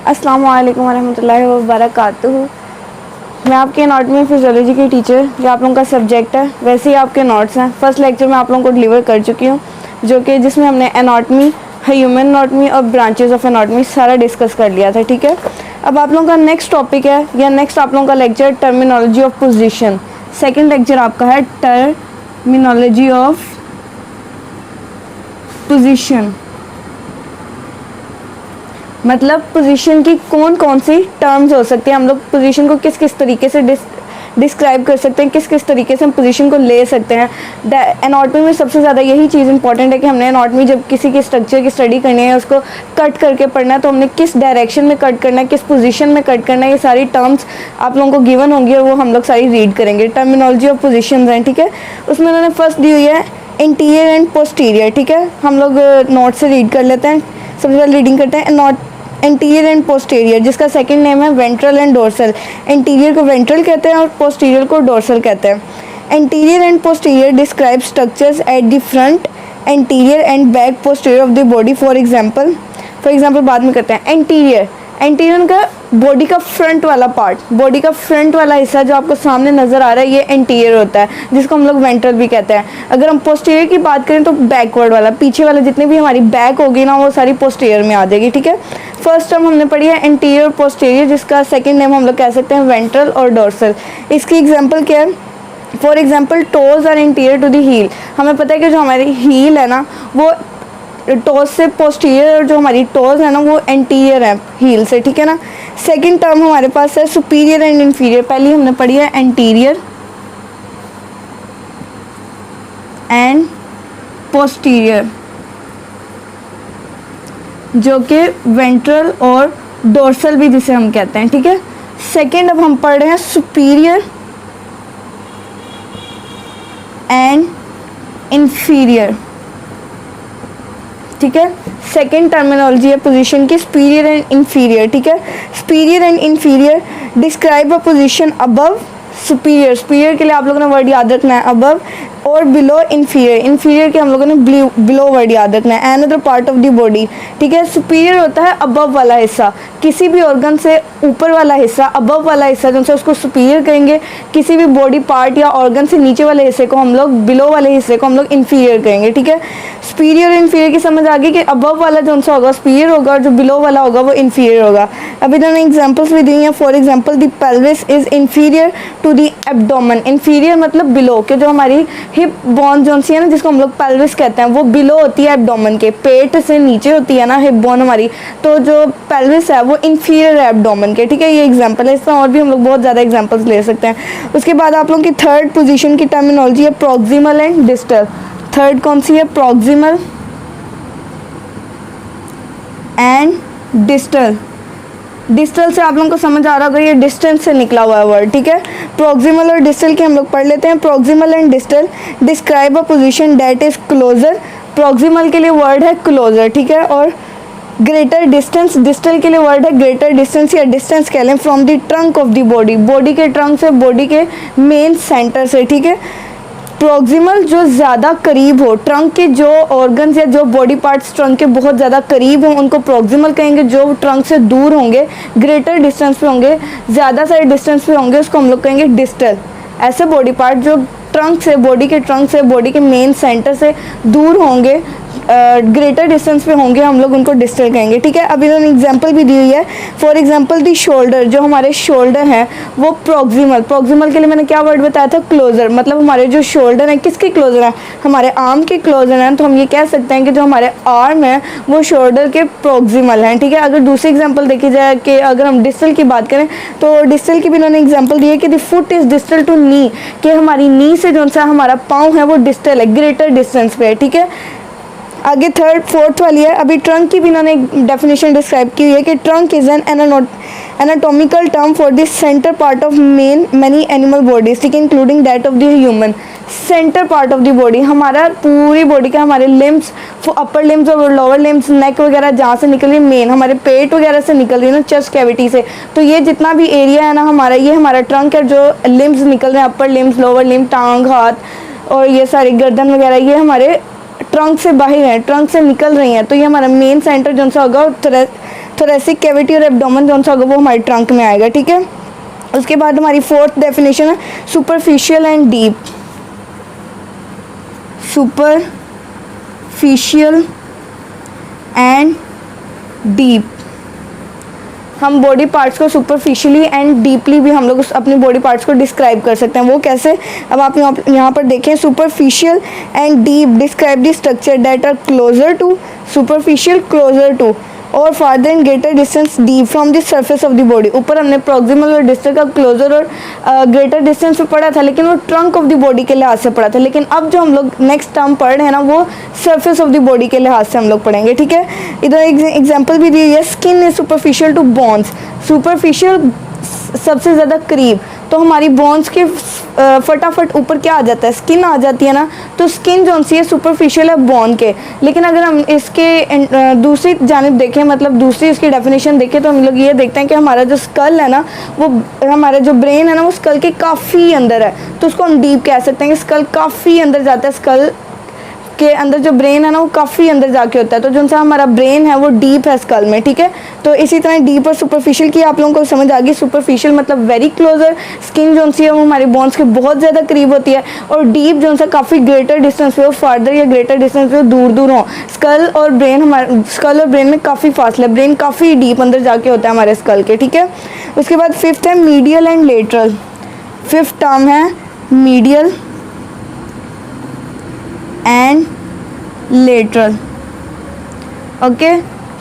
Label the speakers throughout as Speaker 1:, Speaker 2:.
Speaker 1: अस्सलाम वालेकुम वरहमतुल्लाहि वबरकातुहू। मैं आपके एनाटॉमी फिजियोलॉजी की टीचर, जो आप लोगों का सब्जेक्ट है, वैसे ही आपके नोट्स हैं। फर्स्ट लेक्चर में आप लोगों को डिलीवर कर चुकी हूँ, जो कि जिसमें हमने एनाटॉमी, ह्यूमन एनाटॉमी और ब्रांचेस ऑफ एनाटॉमी सारा डिस्कस कर लिया था। ठीक है, अब आप लोगों का नेक्स्ट टॉपिक है या नेक्स्ट आप लोगों का lecture terminology of position. Second lecture आपका है टर्मिनोलॉजी ऑफ पोजिशन, मतलब पोजीशन की कौन कौन सी टर्म्स हो सकती हैं। हम लोग पोजीशन को किस किस तरीके से डिस्क्राइब कर सकते हैं, किस किस तरीके से हम पोजीशन को ले सकते हैं। एनाटॉमी में सबसे ज़्यादा यही चीज़ इंपॉर्टेंट है कि हमने एनाटॉमी जब किसी के स्ट्रक्चर की स्टडी करनी है, उसको कट करके पढ़ना है, तो हमने किस डायरेक्शन में कट करना है, किस पोजीशन में कट करना है, ये सारी टर्म्स आप लोगों को गिवन होंगी और वो हम लोग सारी रीड करेंगे। टर्मिनोलॉजी ऑफ पोजीशन हैं, ठीक है। उसमें उन्होंने फर्स्ट दी हुई है इंटीरियर एंड पोस्टीरियर। ठीक है, हम लोग नोट से रीड कर लेते हैं। सबसे पहले रीडिंग करते हैं इंटीरियर एंड पोस्टीरियर, जिसका सेकंड नेम है वेंट्रल एंड डोर्सल। इंटीरियर को वेंट्रल कहते हैं और पोस्टीरियर को डोर्सल कहते हैं। Interior and posterior describe structures at the front, interior and back posterior of the body. For example बाद में करते हैं। इंटीरियर का बॉडी का फ्रंट वाला पार्ट, बॉडी का फ्रंट वाला हिस्सा जो आपको सामने नज़र आ रहा है, ये इंटीरियर होता है, जिसको हम लोग वेंट्रल भी कहते हैं। अगर हम पोस्टीरियर की बात करें तो बैकवर्ड वाला, पीछे वाला जितने भी हमारी बैक होगी ना, वो सारी पोस्टीरियर में आ जाएगी। ठीक है, फर्स्ट टर्म हमने पढ़ी है इंटीरियर और पोस्टीरियर, जिसका सेकेंड नेम हम लोग कह सकते हैं वेंट्रल और डोर्सल। इसकी एग्जाम्पल क्या है? For example toes are interior to the heel. हमें पता है कि जो हमारी हील है ना, वो टोज से पोस्टीरियर, और जो हमारी टोज है ना, वो एंटीरियर है हील से। ठीक है ना। सेकंड टर्म हमारे पास है सुपीरियर एंड इंफीरियर। पहली हमने पढ़ी है एंटीरियर एंड पोस्टीरियर, जो कि वेंट्रल और डोर्सल भी जिसे हम कहते हैं। ठीक है, सेकंड अब हम पढ़ रहे हैं सुपीरियर एंड इंफीरियर। ठीक है, सेकेंड टर्मिनोलॉजी है पोजीशन की सुपीरियर एंड इंफीरियर। ठीक है, superior and inferior describe a position above superior. Superior के लिए आप लोगों ने वर्ड याद रखना है अबव, और बिलो इंफीरियर। इंफीरियर के हम लोगों ने बिलो वर्ड याद रखना है। Another part of the body. ठीक है, सुपीरियर होता है अबव वाला हिस्सा, किसी भी ऑर्गन से ऊपर वाला हिस्सा, अबव वाला हिस्सा जो उसको सुपीरियर कहेंगे। किसी भी बॉडी पार्ट या ऑर्गन से नीचे वाले हिस्से को हम लोग, बिलो वाले हिस्से को हम लोग इंफीरियर कहेंगे। ठीक है, सुपीरियर और इंफीरियर की समझ आ गई कि अबव वाला जो सा होगा सुपीरियर होगा, और जो बिलो वाला होगा वो इंफीरियर होगा। अभी इन्होंने एग्जाम्पल्स भी दी हैं। For example the pelvis is inferior to the abdomen. Inferior मतलब बिलो, कि जो हमारी हिप बोन जो सी है ना, जिसको हम लोग पेल्विस कहते हैं, वो बिलो होती है एब्डोमेन के, पेट से नीचे होती है ना हिप बोन हमारी, तो जो पेल्विस है वो इंफीरियर है एब्डोमेन के। ठीक है, ये एग्जांपल है। इसमें और भी हम लोग बहुत ज़्यादा एग्जांपल्स ले सकते हैं। उसके बाद आप लोगों की थर्ड पोजीशन की टर्मिनोलॉजी है प्रॉक्सिमल एंड डिस्टल। थर्ड कौन सी है? Proximal and distal. डिस्टल से आप लोगों को समझ आ रहा होगा, ये डिस्टेंस से निकला हुआ है वर्ड। ठीक है, प्रॉक्सिमल और डिस्टल के हम लोग पढ़ लेते हैं। Proximal and distal describe a position that is closer. Proximal के लिए वर्ड है क्लोजर। ठीक है, और ग्रेटर डिस्टेंस, डिस्टल के लिए वर्ड है ग्रेटर डिस्टेंस, या डिस्टेंस कह लें from the trunk of the body, body के ट्रंक से, बॉडी के मेन सेंटर से। ठीक है, प्रॉक्सिमल जो ज़्यादा करीब हो, ट्रंक के जो ऑर्गन्स या जो बॉडी पार्ट्स ट्रंक के बहुत ज़्यादा करीब हों, उनको प्रॉक्सिमल कहेंगे। जो ट्रंक से दूर होंगे, ग्रेटर डिस्टेंस पे होंगे, ज़्यादा सारे डिस्टेंस पे होंगे, उसको हम लोग कहेंगे डिस्टल। ऐसे बॉडी पार्ट जो ट्रंक से, बॉडी के ट्रंक से, बॉडी के मेन सेंटर से दूर होंगे, ग्रेटर डिस्टेंस पे होंगे, हम लोग उनको डिस्टल कहेंगे। ठीक है, अब इन्होंने एग्जांपल भी दी हुई है। फॉर एग्जांपल दी शोल्डर, जो हमारे शोल्डर हैं वो प्रॉक्सिमल। प्रॉक्सिमल के लिए मैंने क्या वर्ड बताया था? क्लोजर। मतलब हमारे जो शोल्डर हैं किसके क्लोजर हैं? हमारे आर्म के क्लोजर हैं। तो हम ये कह सकते हैं कि जो हमारे आर्म है वो शोल्डर के प्रॉक्सिमल हैं। ठीक है, अगर दूसरी एग्जाम्पल देखी जाए कि अगर हम डिस्टल की बात करें, तो डिस्टल की भी इन्होंने एग्जाम्पल दी है कि the foot is distal to knee, कि हमारी नी से जो सा हमारा पाँव है वो डिस्टल है, ग्रेटर डिस्टेंस पे है। ठीक है, आगे थर्ड फोर्थ वाली है। अभी ट्रंक की भी इन्होंने एक डेफिनेशन डिस्क्राइब की हुई है कि trunk is an anatomical term for the centre part of many animal bodies, ठीक है, including that of the human. Centre part of the body, हमारा पूरी बॉडी का, हमारे लिम्स, अपर लिम्स और लोअर लिम्स, नेक वगैरह जहाँ से निकल रही है, मेन हमारे पेट वगैरह से निकल रही है ना, चेस्ट कैविटी से, तो ये जितना भी एरिया है ना हमारा, ये हमारा ट्रंक है। जो लिम्स निकल रहे हैं, अपर लिम्स, लोअर लिम्स, टांग, हाथ और ये सारी गर्दन वगैरह, ये हमारे ट्रंक से बाहर हैं, ट्रंक से निकल रही हैं। तो ये हमारा मेन सेंटर जो सा होगा थोरेसिक कैविटी और एब्डोमेन जो सा होगा वो हमारे ट्रंक में आएगा, ठीक है। उसके बाद हमारी फोर्थ डेफिनेशन है superficial and deep. Superficial and deep, हम बॉडी पार्ट्स को सुपरफिशियली एंड डीपली भी हम लोग अपने बॉडी पार्ट्स को डिस्क्राइब कर सकते हैं। वो कैसे, अब आप यहाँ पर देखें, superficial and deep describe the structure that are closer to, superficial closer to और farther and greater distance deep from the surface of the body. ऊपर हमने प्रॉक्सिमल और डिस्टल का क्लोजर और ग्रेटर डिस्टेंस पे पढ़ा था, लेकिन वो ट्रंक ऑफ द बॉडी के लिहाज से पढ़ा था। लेकिन अब जो हम लोग नेक्स्ट टर्म पढ़ रहे हैं ना, वो सरफेस ऑफ द बॉडी के लिहाज से हम लोग पढ़ेंगे, ठीक है। इधर एग्जाम्पल भी दी है, skin is superficial to bones. Superficial सबसे ज़्यादा करीब, तो हमारी बोन्स के फटाफट ऊपर क्या आ जाता है, स्किन आ जाती है ना, तो स्किन जो सी है सुपरफिशियल है बोन के। लेकिन अगर हम इसके दूसरी जानिब देखें, मतलब दूसरी इसकी डेफिनेशन देखें, तो हम लोग ये देखते हैं कि हमारा जो स्कल है ना, वो हमारा जो ब्रेन है ना, वो स्कल के काफ़ी अंदर है, तो उसको हम डीप कह सकते हैं कि स्कल काफ़ी अंदर जाता है। स्कल के अंदर जो ब्रेन है ना, वो काफ़ी अंदर जाके होता है, तो जो सा हमारा ब्रेन है वो डीप है स्कल में, ठीक है। तो इसी तरह डीप और सुपरफिशियल की आप लोगों को समझ आ गई। सुपरफिशियल मतलब वेरी क्लोजर, स्किन जो सी है वो हमारे बोन्स के बहुत ज़्यादा करीब होती है, और डीप जो सा काफ़ी ग्रेटर डिस्टेंस पे हो, फार्दर या ग्रेटर डिस्टेंस पे दूर दूर हो। स्कल और ब्रेन, हमारे स्कल और ब्रेन में काफ़ी फासला है, ब्रेन काफ़ी डीप अंदर जाके होता है हमारे स्कल के, ठीक है। उसके बाद फिफ्थ है medial and lateral. Fifth term है medial and lateral, okay.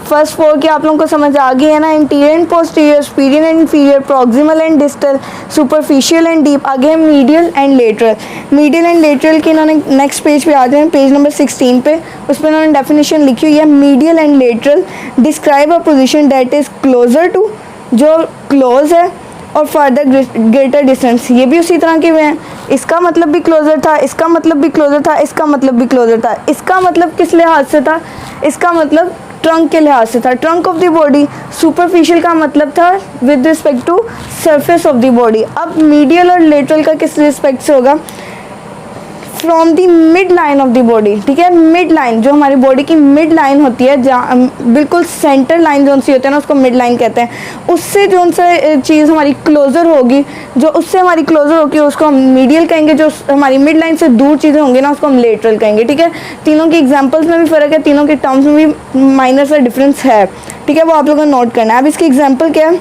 Speaker 1: First four की आप लोगों को समझ आ गई है ना, interior and posterior, superior and inferior, proximal and distal, superficial and deep. आगे है medial and lateral. Medial and lateral की इन्होंने नेक्स्ट पेज पे आ जाए, पेज नंबर 16 पे, उस पर इन्होंने डेफिनेशन लिखी हुई है, medial and lateral describe a position that is closer to, जो क्लोज है, और फर्दर ग्रेटर डिस्टेंस, ये भी उसी तरह के हुए हैं। इसका मतलब भी क्लोजर था, इसका मतलब भी क्लोजर था, इसका मतलब भी क्लोजर था। इसका मतलब किस लिहाज से था, इसका मतलब ट्रंक के लिहाज से था, trunk of the body. Superficial का मतलब था with respect to surface of the body. अब मीडियल और लेटरल का किस रिस्पेक्ट से होगा, from the mid line of the body, ठीक है। मिड लाइन, जो हमारी बॉडी की मिड लाइन होती है, जहाँ बिल्कुल सेंटर लाइन जो सी होती है ना, उसको मिड लाइन कहते हैं। उससे जो सा चीज़ हमारी क्लोजर होगी, जो उससे हमारी क्लोजर होगी, उसको हम मीडियल कहेंगे। जो हमारी मिड लाइन से दूर चीज़ें होंगी ना, उसको हम लेटरल कहेंगे, ठीक है। तीनों की एग्जाम्पल्स में भी फ़र्क है, तीनों के टर्म्स में भी माइनर सा डिफरेंस है, ठीक है। वो आप लोगों को नोट करना है। अब इसकी एग्जाम्पल क्या है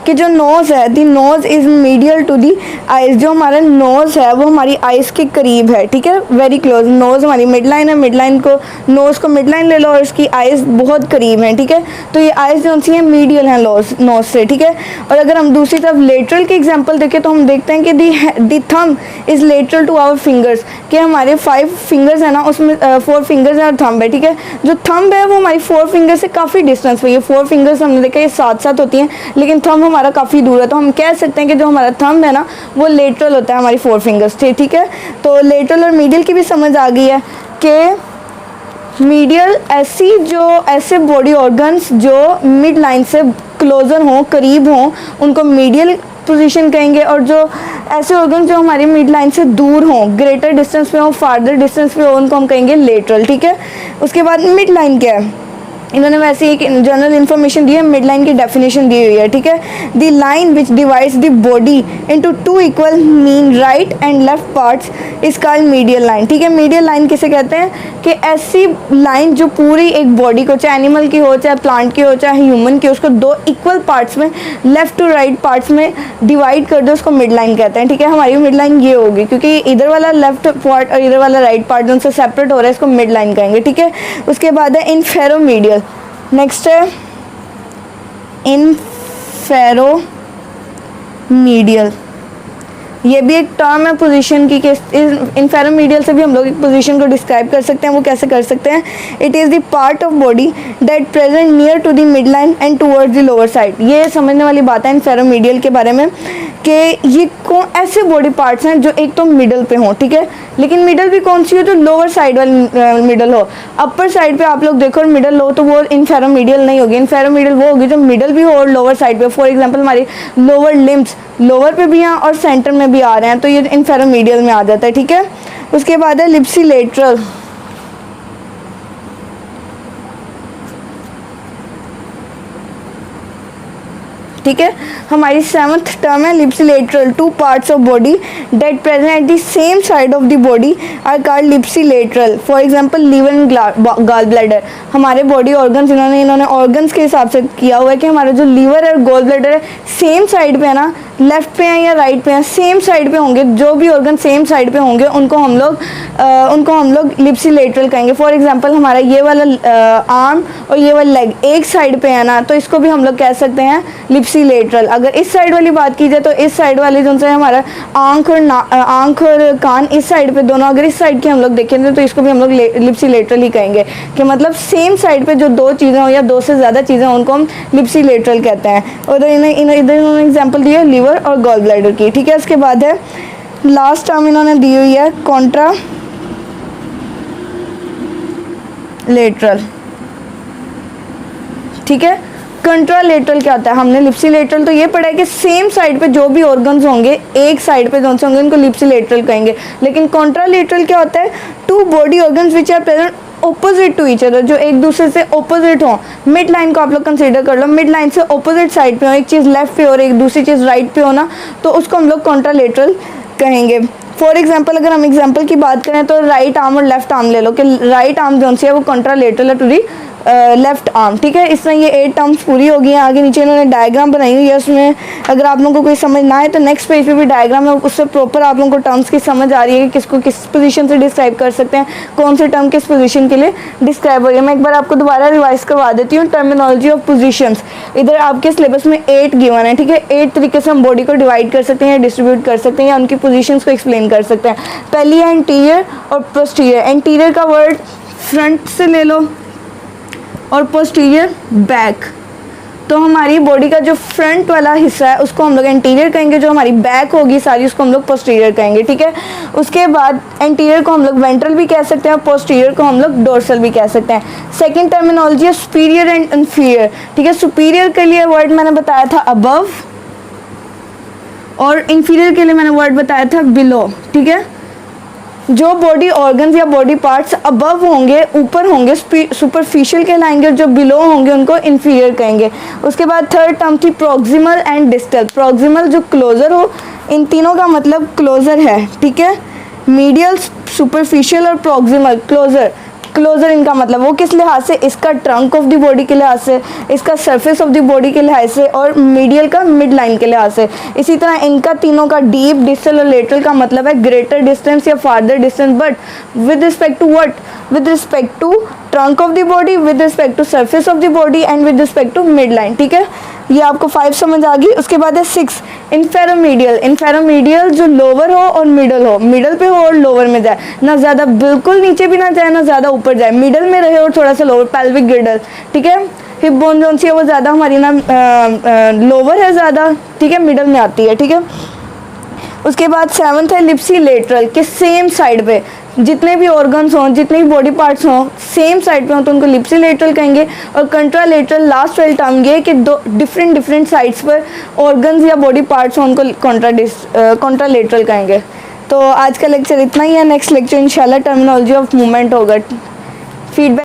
Speaker 1: कि जो नोज़ है, the nose is medial to the eyes. जो हमारा नोज़ है वो हमारी आइज़ के करीब है, ठीक है, वेरी क्लोज। नोज़ हमारी मिड लाइन है, मिड लाइन को, नोज़ को मिड लाइन ले लो, और इसकी आइज़ बहुत करीब हैं, ठीक है। तो ये आइज़ जो सी हैं मीडियल हैं नोज़ से, ठीक है। और अगर हम दूसरी तरफ लेटरल की एग्जाम्पल देखें, तो हम देखते हैं कि the thumb is lateral to our fingers, कि हमारे 5 फिंगर्स हैं ना, उसमें 4 फिंगर्स हैं और थंब है, ठीक है। जो थंब है वो हमारी 4 फिंगर से काफ़ी डिस्टेंस पे, ये 4 फिंगर्स हमने देखा ये साथ साथ होती हैं, लेकिन थंब हमारा काफ़ी दूर है, तो हम कह सकते हैं कि जो हमारा थंब है ना, वो लेटरल होता है हमारी 4 फिंगर्स से, ठीक है। तो लेटरल और मीडियल की भी समझ आ गई है कि मीडियल ऐसे बॉडी ऑर्गन्स जो मिड लाइन से क्लोजर हों, करीब हों, उनको मीडियल पोजीशन कहेंगे, और जो ऐसे ऑर्गन जो हमारी मिड लाइन से दूर हों, ग्रेटर डिस्टेंस पे हों, फार्दर डिस्टेंस पे हों, उनको हम कहेंगे लेटरल, ठीक है। उसके बाद मिड लाइन क्या है, इन्होंने वैसे एक जनरल इन्फॉर्मेशन दी है, मिड लाइन की डेफिनेशन दी हुई है, ठीक है। The line which divides the body into 2 equal mean right and left parts is called medial line, ठीक है। मीडियल लाइन किसे कहते हैं कि ऐसी लाइन जो पूरी एक बॉडी को, चाहे एनिमल की हो, चाहे प्लांट की हो, चाहे ह्यूमन की, उसको 2 इक्वल पार्ट्स में, लेफ्ट टू राइट पार्ट्स में डिवाइड कर दो, उसको मिड लाइन कहते हैं, ठीक है। हमारी मिड लाइन ये होगी, क्योंकि इधर वाला लेफ्ट पार्ट और इधर वाला राइट पार्ट उनसे सेपरेट हो रहा है, इसको मिड लाइन कहेंगे, ठीक है। उसके बाद है इन्फेरोमीडियल। नेक्स्ट है इन्फेरोमीडियल, ये भी एक टर्म है पोजीशन की, इन्फेरोमीडियल से भी हम लोग एक पोजीशन को डिस्क्राइब कर सकते हैं। वो कैसे कर सकते हैं, it is the part of body that present near to the mid line and towards the lower side. ये समझने वाली बात है इन्फेरोमीडियल के बारे में, कि ये ऐसे बॉडी पार्ट्स हैं जो एक तो मिडल पे हों, ठीक है, लेकिन मिडल भी कौन सी हो, जो लोअर साइड वाली मिडल हो। अपर साइड पे आप लोग देखो और मिडल हो, तो वो इन्फेरोमीडियल नहीं होगी। इन्फेरोमीडियल वो होगी जो मिडल भी हो और लोअर साइड पे। फॉर एग्जांपल हमारी लोअर लिम्स लोअर पे भी हैं और सेंटर में भी आ रहे हैं, तो ये इन्फेरोमीडियल में आ जाता है, ठीक है। उसके बाद है ठीक है। हमारी 7th टर्म है ipsilateral. Two parts of body that present at the same side of the body are called ipsilateral. For example liver and gallbladder. हमारे बॉडी ऑर्गन्स इन्होंने ऑर्गन्स के हिसाब से किया हुआ है कि हमारा जो लीवर और गॉल ब्लैडर है सेम साइड पे है ना, लेफ्ट पे हैं या राइट पे हैं, सेम साइड पे होंगे। जो भी ऑर्गन सेम साइड पे होंगे उनको हम लोग लिप्सिलेटरल कहेंगे। फॉर एग्जांपल हमारा ये वाला आर्म और ये वाला लेग एक साइड पे है ना, तो इसको भी हम लोग कह सकते हैं लिप्सिलेटरल। अगर इस साइड वाली बात की जाए तो इस साइड वाली जो है हमारा आंख और कान इस साइड पे दोनों, अगर इस साइड की हम लोग देखेंगे तो इसको भी हम लोग लिप्सिलेटरल ही कहेंगे कि मतलब सेम साइड पे जो दो चीज़ें हो या दो से ज़्यादा चीज़ें उनको हम लिप्सिलेटरल कहते हैं। और इधर इन्होंने एग्जाम्पल दिया लीवर और गॉल ब्लैडर की, ठीक है। उसके बाद है लास्ट टर्म इन्होंने दी हुई है कॉन्ट्रा लेटरल, ठीक है। कंट्रालेटरल क्या होता है? हमने लिप्सिलेटरल तो ये पढ़ा है कि सेम साइड पे जो भी ऑर्गन्स होंगे एक साइड पे जो होंगे उनको लिप्सिलेटरल कहेंगे। लेकिन कंट्रालेटरल क्या होता है? Two body organs which are present opposite to each other, जो एक दूसरे से ऑपोजिट हो। मिड लाइन को आप लोग कंसीडर कर लो, मिड लाइन से ऑपोजिट साइड पे हो, एक चीज़ लेफ्ट पे और एक दूसरी चीज़ राइट पे हो ना, तो उसको हम लोग कंट्रालेटरल कहेंगे। फॉर एग्जाम्पल अगर हम एग्जाम्पल की बात करें तो राइट आर्म और लेफ्ट आर्म ले लो कि राइट आर्म जो है वो कंट्रालेटरल है टू दी लेफ्ट आर्म, ठीक है। इसमें ये 8 टर्म्स पूरी हो गई हैं। आगे नीचे इन्होंने डायग्राम बनाई हुई है, उसमें अगर आप लोगों को कोई समझ ना आए तो नेक्स्ट पेज पे भी डायग्राम है, उससे प्रॉपर आप लोगों को टर्म्स की समझ आ रही है कि किसको किस पोजीशन से डिस्क्राइब कर सकते हैं, कौन से टर्म किस पोजीशन के लिए डिस्क्राइब हो रही है। मैं एक बार आपको दोबारा रिवाइज करवा देती हूँ। टर्मिनोलॉजी ऑफ पोजीशंस, इधर आपके सिलेबस में 8 गिवन है, ठीक है। 8 तरीके से हम बॉडी को डिवाइड कर सकते हैं या डिस्ट्रीब्यूट कर सकते हैं या उनकी पोजीशंस को एक्सप्लेन कर सकते हैं। पहली है एंटीरियर और पोस्टीरियर। एंटीरियर का वर्ड फ्रंट से ले लो और पोस्टीरियर बैक। तो हमारी बॉडी का जो फ्रंट वाला हिस्सा है उसको हम लोग एंटीरियर कहेंगे, जो हमारी बैक होगी सारी उसको हम लोग पोस्टीरियर कहेंगे, ठीक है। उसके बाद एंटीरियर को हम लोग वेंट्रल भी कह सकते हैं और पोस्टीरियर को हम लोग डोर्सल भी कह सकते हैं। सेकंड टर्मिनोलॉजी है सुपीरियर एंड इन्फीरियर, ठीक है। सुपीरियर के लिए वर्ड मैंने बताया था अबव और इन्फीरियर के लिए मैंने वर्ड बताया था बिलो, ठीक है। जो बॉडी ऑर्गन्स या बॉडी पार्ट्स अबव होंगे, ऊपर होंगे, सुपरफिशियल कहलाएंगे, और जो बिलो होंगे उनको इन्फीरियर कहेंगे। उसके बाद थर्ड टर्म थी प्रॉक्सिमल एंड डिस्टल। प्रॉक्सिमल जो क्लोजर हो, इन तीनों का मतलब क्लोजर है, ठीक है। मीडियल, सुपरफिशियल और प्रॉक्सिमल। क्लोजर क्लोजर इनका मतलब वो किस लिहाज से? इसका ट्रंक ऑफ द बॉडी के लिहाज से, इसका सरफेस ऑफ द बॉडी के लिहाज से और मीडियल का मिड लाइन के लिहाज से। इसी तरह इनका तीनों का डीप, डिस्टल और लेटरल का मतलब है ग्रेटर डिस्टेंस या farther distance, but with respect to what? With respect to trunk of the body, with respect to surface of the body and with respect to mid line, ठीक है। ये आपको 5 समझ आ गई। उसके बाद है 6 इन्फेरोमीडियल। इन्फेरोमीडियल जो लोअर हो और मिडल हो, मिडल पे हो और लोअर में जाए, ना ज़्यादा बिल्कुल नीचे भी ना जाए ना ज़्यादा ऊपर जाए, मिडल में रहे और थोड़ा सा लोअर। पेल्विक गिर्डल, ठीक है। हिप बोन जो सी है वो ज़्यादा हमारी ना लोअर है ज़्यादा, ठीक है, मिडल में आती है, ठीक है। उसके बाद 7th है लिप्सिलेटरल, कि सेम साइड पे जितने भी ऑर्गन्स हों, जितने भी बॉडी पार्ट्स हों सेम साइड पे हों तो उनको लिप्सिलेटरल कहेंगे। और कंट्रालेटरल लास्ट वाली टर्म ये कि दो डिफरेंट साइड्स पर ऑर्गन्स या बॉडी पार्ट्स हों उनको कंट्रालेटरल कहेंगे। तो आज का लेक्चर इतना ही है। नेक्स्ट लेक्चर इंशाल्लाह टर्मिनोलॉजी ऑफ मूवमेंट होगा। फीडबैक